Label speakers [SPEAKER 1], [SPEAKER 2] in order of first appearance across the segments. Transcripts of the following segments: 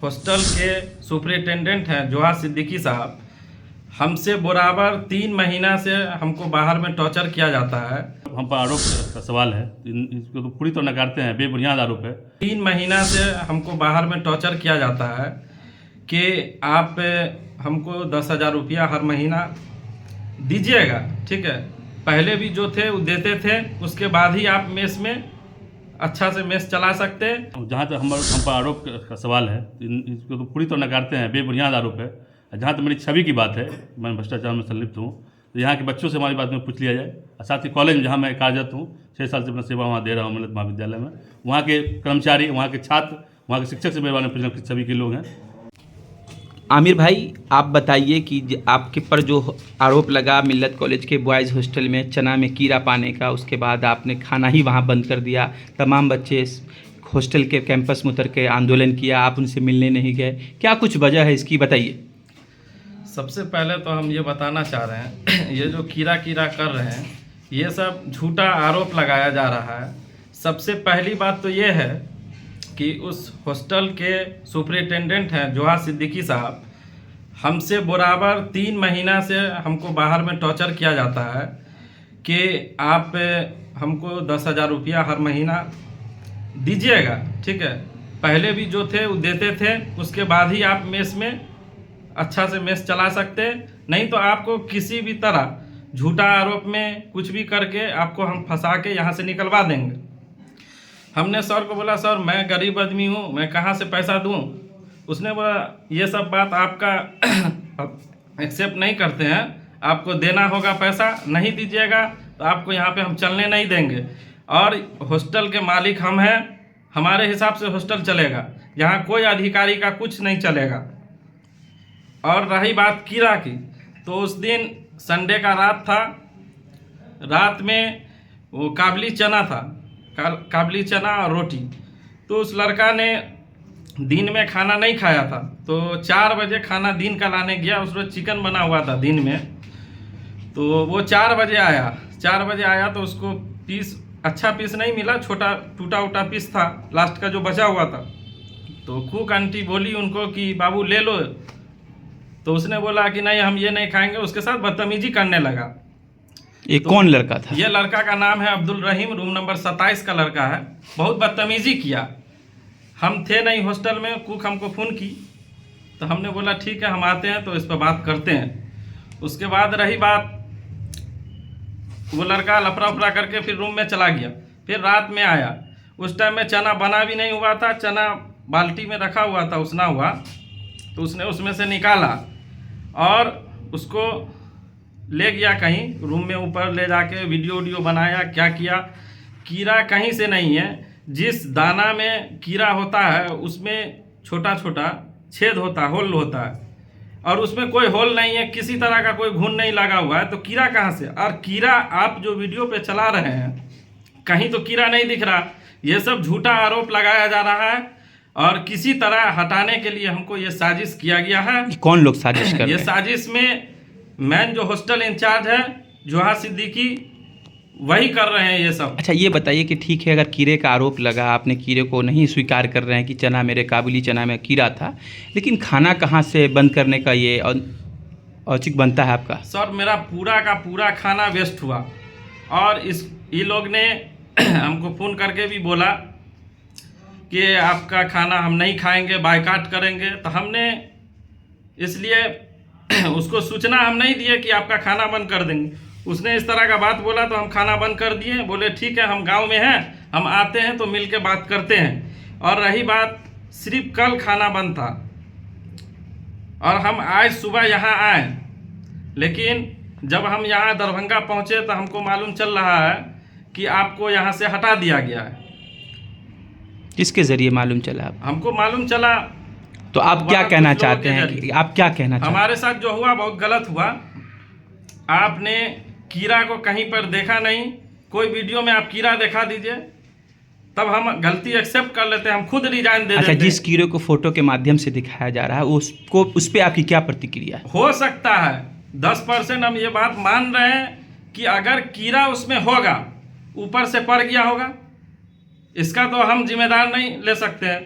[SPEAKER 1] Hostel के superintendent हैं जोहा सिद्दीकी साहब, हमसे बराबर 3 महीना से हमको बाहर में टॉर्चर किया जाता है।
[SPEAKER 2] हम पर आरोप का सवाल है, इसको तो पूरी तरह नकारते हैं, बेबुनियाद आरोप है।
[SPEAKER 1] 3 महीना से हमको बाहर में टॉर्चर किया जाता है कि आप हमको 10,000 रुपया हर महीना दीजिएगा, ठीक है। पहले भी जो थे वो देते थे, उसके बाद ही आप मेस में अच्छा से मेस चला सकते हैं।
[SPEAKER 2] जहाँ तक हम पर आरोप का सवाल है, इसको तो पूरी तरह नकारते हैं, बेबुनियाद आरोप है। जहाँ तक मेरी छवि की बात है, मैं भ्रष्टाचार में संलिप्त हूँ, तो यहाँ के बच्चों से हमारी बात में पूछ लिया जाए। और साथ ही कॉलेज में जहाँ मैं कार्यरत हूँ, 6 साल से अपना सेवा वहाँ दे रहा हूँ मिलत महाविद्यालय में, वहाँ के कर्मचारी, वहाँ के छात्र, वहाँ के शिक्षक से मेरे बारे में पूछना छवि के लोग हैं।
[SPEAKER 3] आमिर भाई, आप बताइए कि आपके पर जो आरोप लगा मिल्लत कॉलेज के बॉयज़ हॉस्टल में चना में कीड़ा पाने का, उसके बाद आपने खाना ही वहाँ बंद कर दिया, तमाम बच्चे हॉस्टल के कैंपस में उतर के आंदोलन किया, आप उनसे मिलने नहीं गए, क्या कुछ वजह है इसकी, बताइए।
[SPEAKER 1] सबसे पहले तो हम ये बताना चाह रहे हैं ये जो कीड़ा कर रहे हैं, ये सब झूठा आरोप लगाया जा रहा है। सबसे पहली बात तो ये है कि उस हॉस्टल के सुपरिटेंडेंट हैं जोहा सिद्दीकी साहब, हमसे बराबर 3 महीना से हमको बाहर में टॉर्चर किया जाता है कि आप हमको 10,000 रुपया हर महीना दीजिएगा, ठीक है। पहले भी जो थे वो देते थे, उसके बाद ही आप मेस में अच्छा से मेस चला सकते हैं, नहीं तो आपको किसी भी तरह झूठा आरोप में कुछ भी करके आपको हम फंसा के यहाँ से निकलवा देंगे। हमने सर को बोला, सर मैं गरीब आदमी हूँ, मैं कहाँ से पैसा दूँ। उसने बोला ये सब बात आपका एक्सेप्ट नहीं करते हैं, आपको देना होगा पैसा, नहीं दीजिएगा तो आपको यहाँ पे हम चलने नहीं देंगे। और हॉस्टल के मालिक हम हैं, हमारे हिसाब से हॉस्टल चलेगा, यहाँ कोई अधिकारी का कुछ नहीं चलेगा। और रही बात कीड़ा की, तो उस दिन संडे का रात था, रात में वो काबली चना था, काबली चना और रोटी। तो उस लड़का ने दिन में खाना नहीं खाया था, तो 4 बजे खाना दिन का लाने गया। उस रोज चिकन बना हुआ था दिन में, तो वो 4 बजे आया। 4 बजे आया तो उसको पीस, अच्छा पीस नहीं मिला, छोटा टूटा उटा पीस था लास्ट का जो बचा हुआ था। तो कुक आंटी बोली उनको कि बाबू ले लो, तो उसने बोला कि नहीं हम ये नहीं खाएंगे, उसके साथ बदतमीजी करने लगा।
[SPEAKER 3] ये तो कौन लड़का था?
[SPEAKER 1] ये लड़का का नाम है अब्दुल रहीम, रूम नंबर 27 का लड़का है। बहुत बदतमीजी किया। हम थे नहीं हॉस्टल में, कुक हमको फ़ोन की, तो हमने बोला ठीक है हम आते हैं तो इस पर बात करते हैं। उसके बाद रही बात, वो लड़का लफड़ा उफड़ा करके फिर रूम में चला गया। फिर रात में आया, उस टाइम में चना बना भी नहीं हुआ था, चना बाल्टी में रखा हुआ था उसना हुआ, तो उसने उसमें से निकाला और उसको ले गया कहीं रूम में, ऊपर ले जाके वीडियो बनाया, क्या किया। कीड़ा कहीं से नहीं है, जिस दाना में कीड़ा होता है उसमें छोटा छोटा छेद होता है, होल होता है, और उसमें कोई होल नहीं है, किसी तरह का कोई घुन नहीं लगा हुआ है, तो कीड़ा कहाँ से। और कीड़ा आप जो वीडियो पे चला रहे हैं, कहीं तो कीड़ा नहीं दिख रहा। ये सब झूठा आरोप लगाया जा रहा है और किसी तरह हटाने के लिए हमको ये साजिश किया गया है।
[SPEAKER 3] कौन लोग साजिश कर रहे हैं?
[SPEAKER 1] ये साजिश में मैन जो हॉस्टल इंचार्ज है जोहा सिद्दीकी, वही कर रहे हैं ये सब।
[SPEAKER 3] अच्छा ये बताइए कि ठीक है, अगर कीड़े का आरोप लगा, आपने कीड़े को नहीं स्वीकार कर रहे हैं कि चना मेरे काबुली चना में कीड़ा था, लेकिन खाना कहाँ से बंद करने का ये औचिक बनता है आपका?
[SPEAKER 1] सर मेरा पूरा का पूरा खाना वेस्ट हुआ, और ये लोग ने हमको फ़ोन करके भी बोला कि आपका खाना हम नहीं खाएंगे, बायकाट करेंगे। तो हमने इसलिए उसको सूचना हम नहीं दिए कि आपका खाना बंद कर देंगे। उसने इस तरह का बात बोला तो हम खाना बंद कर दिए, बोले ठीक है हम गांव में हैं, हम आते हैं तो मिल के बात करते हैं। और रही बात, सिर्फ कल खाना बंद था और हम आज सुबह यहाँ आए, लेकिन जब हम यहाँ दरभंगा पहुँचे तो हमको मालूम चल रहा है कि आपको यहाँ से हटा दिया गया है।
[SPEAKER 3] किसके ज़रिए मालूम चला?
[SPEAKER 1] हमको मालूम चला।
[SPEAKER 3] तो आप क्या कहना चाहते हैं कि आप क्या कहना चाहते हैं?
[SPEAKER 1] हमारे साथ जो हुआ बहुत गलत हुआ। आपने कीड़ा को कहीं पर देखा नहीं, कोई वीडियो में आप कीड़ा दिखा दीजिए, तब हम गलती एक्सेप्ट कर लेते हैं, हम खुद रिजाइन दे देते हैं।
[SPEAKER 3] जिस कीड़े को फोटो के माध्यम से दिखाया जा रहा है, उसको उस पर आपकी क्या प्रतिक्रिया है?
[SPEAKER 1] हो सकता है 10% हम ये बात मान रहे हैं कि अगर कीड़ा उसमें होगा, ऊपर से पड़ गया होगा, इसका तो हम जिम्मेदार नहीं ले सकते हैं।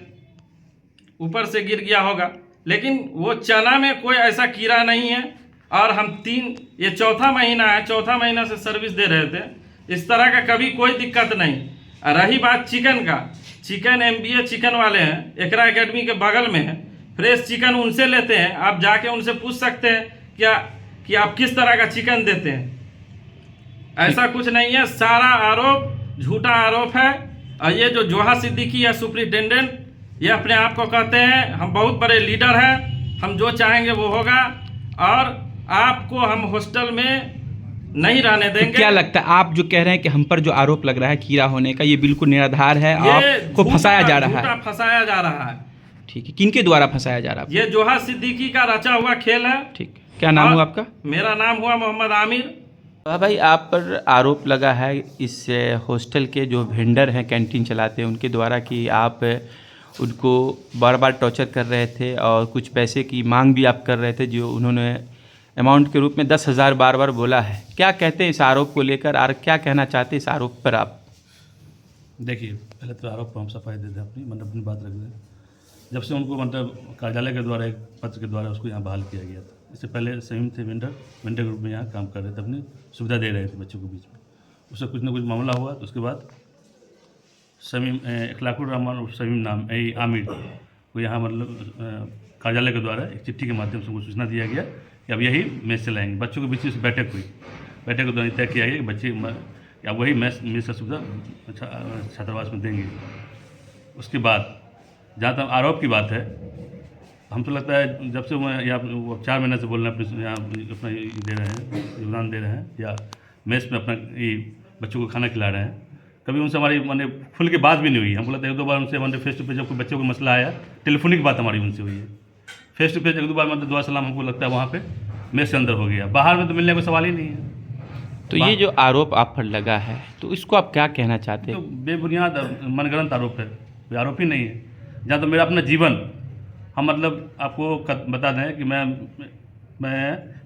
[SPEAKER 1] ऊपर से गिर गया होगा, लेकिन वो चना में कोई ऐसा कीड़ा नहीं है। और हम ये चौथा महीना है, चौथा महीना से सर्विस दे रहे थे, इस तरह का कभी कोई दिक्कत नहीं। रही बात चिकन का, चिकन MBA चिकन वाले हैं, एकरा एकेडमी के बगल में है, फ्रेश चिकन उनसे लेते हैं। आप जाके उनसे पूछ सकते हैं क्या कि आप किस तरह का चिकन देते हैं। ऐसा कुछ नहीं है, सारा आरोप झूठा आरोप है। और ये जो जोहा सिद्दीकी है सुप्रिटेंडेंट, ये अपने आप को कहते हैं हम बहुत बड़े लीडर हैं, हम जो चाहेंगे वो होगा और आपको हम हॉस्टल में नहीं रहने देंगे।
[SPEAKER 3] तो क्या लगता है, आप जो कह रहे हैं कि हम पर जो आरोप लग रहा है कीड़ा होने का, ये बिल्कुल निराधार है, आपको फंसाया जा रहा है?
[SPEAKER 1] फंसाया जा रहा है।
[SPEAKER 3] ठीक है, किनके द्वारा फंसाया जा रहा है?
[SPEAKER 1] ये जोहा सिद्दीकी का रचा हुआ खेल है।
[SPEAKER 3] ठीक, क्या नाम हुआ आपका?
[SPEAKER 1] मेरा नाम हुआ मोहम्मद आमिर।
[SPEAKER 3] भाई, आप पर आरोप लगा है इस हॉस्टल के जो वेंडर हैं, कैंटीन चलाते हैं, उनके द्वारा कि आप उनको बार बार टॉर्चर कर रहे थे और कुछ पैसे की मांग भी आप कर रहे थे, जो उन्होंने अमाउंट के रूप में 10,000 बार बार बोला है। क्या कहते हैं इस आरोप को लेकर और क्या कहना चाहते हैं इस आरोप पर आप?
[SPEAKER 2] देखिए, पहले तो आरोप को हम सफाई देते हैं, अपनी बात रख दें। जब से उनको कार्यालय के द्वारा एक पत्र के द्वारा उसको यहाँ बहाल किया गया था, इससे पहले समीम थे वेंडर ग्रुप में यहाँ काम कर रहे थे, अपनी सुविधा दे रहे थे बच्चों के बीच में। उससे कुछ ना कुछ मामला हुआ, तो उसके बाद समीम इखलाकुर रहमान समीम नाम आमिर को यहाँ कार्यालय के द्वारा एक चिट्ठी के माध्यम से उनको सूचना दिया गया कि अब यही मेस चलाएंगे। बच्चों के बीच में बैठक हुई, बैठक के दौरान तय किया गया कि बच्चे अब वही मेस का सुविधा छात्रावास में देंगे। उसके बाद जहाँ तक आरोप की बात है, हमको लगता है जब से वो 4 महीने से बोल रहे हैं यहाँ अपना दे रहे हैं, योगदान दे रहे हैं या मेस में अपना ये बच्चों को खाना खिला रहे हैं, कभी उनसे हमारी खुल के बात भी नहीं हुई। हमको लगता है 1-2 बार उनसे फेस टू फेस जब कोई बच्चों को मसला आया, टेलीफोनिक बात हमारी उनसे हुई है। फेस टू फेस 1-2 बार दुआ सलाम हमको लगता है वहाँ पे मेस के अंदर हो गया, बाहर में तो मिलने का सवाल ही नहीं है।
[SPEAKER 3] तो ये जो आरोप आप पर लगा है, तो इसको आप क्या कहना चाहते हैं?
[SPEAKER 2] तो बेबुनियाद मनगढ़ंत आरोप है, कोई आरोप ही नहीं है। जहाँ तो मेरा अपना जीवन, हम आपको बता दें कि मैं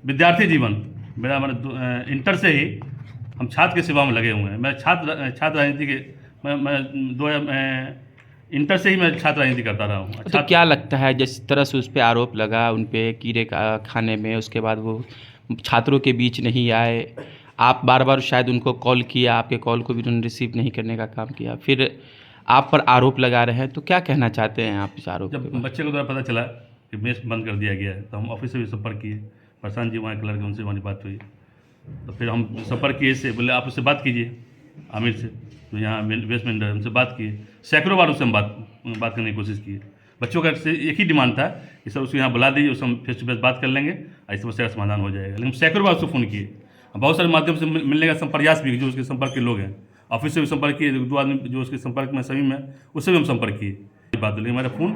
[SPEAKER 2] विद्यार्थी जीवन मेरा इंटर से ही हम छात्र की सेवा में लगे हुए हैं। मैं छात्र राजनीति के मैं इंटर से ही मैं छात्र राजनीति करता रहा हूँ।
[SPEAKER 3] तो क्या लगता है जिस तरह से उस पर आरोप लगा, उन पे कीड़े का खाने में, उसके बाद वो छात्रों के बीच नहीं आए, आप बार बार शायद उनको कॉल किया, आपके कॉल को भी उन्होंने रिसीव नहीं करने का काम किया, फिर आप पर आरोप लगा रहे हैं, तो क्या कहना चाहते हैं आप इस आरोप?
[SPEAKER 2] जब बच्चे को द्वारा पता चला कि मेस बंद कर दिया गया है, तो हम ऑफिस से भी संपर्क किए, प्रशांत जी वहाँ के लड़के, उनसे हमारी बात हुई। तो फिर हम संपर्क किए, से बोले आप उससे बात कीजिए, आमिर से, तो यहाँ वेस्ट वेंडर, हमसे बात किए। सैकड़ों बार उससे हम बात करने की कोशिश की। बच्चों का एक ही डिमांड था कि सर उसको यहाँ बुला दीजिए, उससे हम फेस टू फेस बात कर लेंगे, ऐसी समस्या का समाधान हो जाएगा। लेकिन सैकड़ों बार उसको फ़ोन किए, बहुत सारे माध्यम से मिलने का प्रयास भी, जो उसके संपर्क के लोग हैं, ऑफिस से भी संपर्क किए, 2 आदमी जो उसके संपर्क में सभी में, उससे भी हम संपर्क किए। बात लेकिन मेरा फ़ोन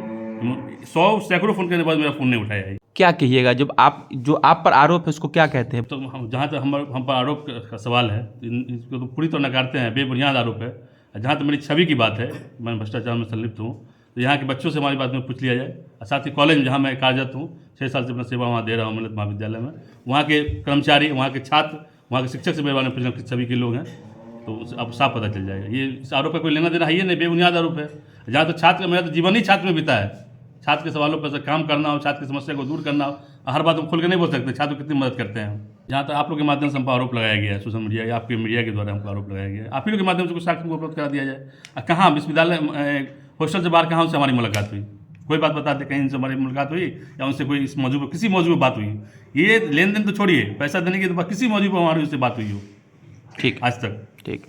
[SPEAKER 2] 100 सैकड़ों फ़ोन करने के बाद मेरा फ़ोन नहीं उठाया है।
[SPEAKER 3] क्या कहिएगा जो आप पर आरोप है उसको क्या कहते हैं?
[SPEAKER 2] तो हम जहाँ तक हम पर आरोप का सवाल है, इसको तो पूरी तरह नकारते हैं, बेबुनियाद आरोप है। जहाँ तक मेरी छवि की बात है, मैं भ्रष्टाचार में संलिप्त हूँ, तो यहाँ के बच्चों से हमारी बात में पूछ लिया जाए। और साथ ही कॉलेज में जहाँ मैं कार्यरत हूँ, 6 साल से अपना सेवा वहाँ दे रहा हूँ मिलत महाविद्यालय में, वहाँ के कर्मचारी, वहाँ के छात्र, वहाँ के शिक्षक से मेरे बारे में पूछना छवि के लोग हैं, तो अब साफ पता चल जाएगा। ये इस आरोप का कोई लेना देना है ही नहीं, बेबुनियाद आरोप है। जहाँ तो छात्र, मेरा तो जीवन ही छात्र में बीता है, छात्र के सवालों पर काम करना हो, छात्र की समस्या को दूर करना हो, हर बात हम खुल के नहीं बोल सकते, छात्र कितनी मदद करते हैं। जहाँ तक आप लोग के माध्यम से हम पर आरोप लगाया गया है, सोशल मीडिया या आपके मीडिया के द्वारा हमको आरोप लगाया गया है, आप ही लोग के माध्यम से कुछ साक्ष्य को उपलब्ध करा दिया जाए। कहाँ विश्वविद्यालय हॉस्टल से बाहर कहाँ उनसे हमारी मुलाकात हुई? कोई बात बताते, कहीं से हमारी मुलाकात हुई या उनसे कोई इस मौजूद किसी मौजूद पर बात हुई? ये लेन देन तो छोड़िए, पैसा देने की तो किसी मौजूद पर हमारी उससे बात हुई हो?
[SPEAKER 3] ठीक,
[SPEAKER 2] आज तक।
[SPEAKER 3] ठीक।